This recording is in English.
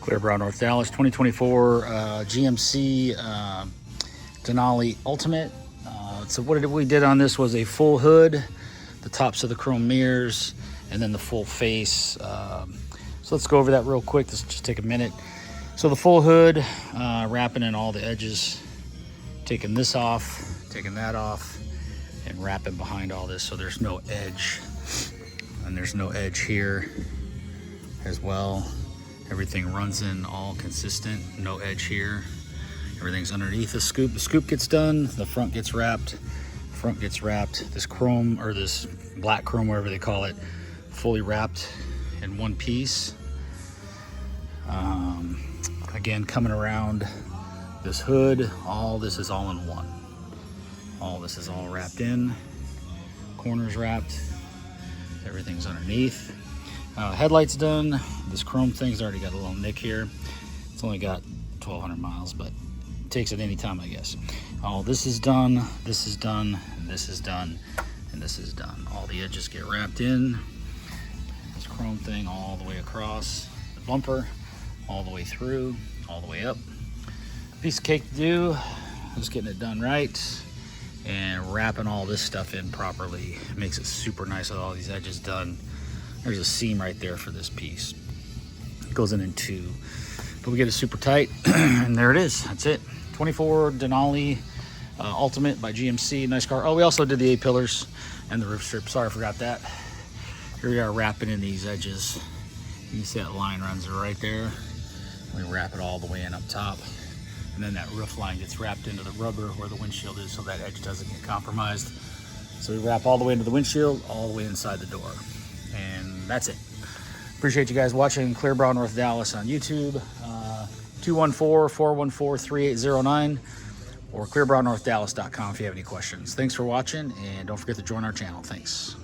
Clearbrow, North Dallas, 2024 GMC Denali Ultimate. So what we did on this was a full hood, the tops of the chrome mirrors, and then the full face. So let's go over that real quick. This will just take a minute. So the full hood, wrapping in all the edges, taking this off, taking that off, and wrapping behind all this so there's no edge. And there's no edge here as well. Everything runs in all consistent, no edge here. Everything's underneath the scoop. The scoop gets done, the front gets wrapped, This chrome, or this black chrome, whatever they call it, fully wrapped in one piece. Again, coming around this hood, all this is all in one. All this is all wrapped in, corners wrapped, everything's underneath. Headlights done. This chrome thing's already got a little nick here. It's only got 1,200 miles, but it takes it any time, I guess. All this is done, this is done, and this is done, and this is done. All the edges get wrapped in. This chrome thing all the way across the bumper, all the way through, all the way up. Piece of cake to do. Just getting it done right and wrapping all this stuff in properly. It makes it super nice with all these edges done. There's a seam right there for this piece. It goes in two, but we get it super tight, and there it is. That's it. 24 Denali Ultimate by GMC. Nice car. Oh, we also did the A-pillars and the roof strip. Sorry, I forgot that. Here we are wrapping in these edges. You can see that line runs right there. We wrap it all the way in up top, and then that roof line gets wrapped into the rubber where the windshield is, so that edge doesn't get compromised. So we wrap all the way into the windshield, all the way inside the door. And that's it. Appreciate you guys watching Clearbrow, North Dallas on YouTube. 214-414-3809 or clearbrownorthdallas.com if you have any questions. Thanks for watching, and don't forget to join our channel. Thanks.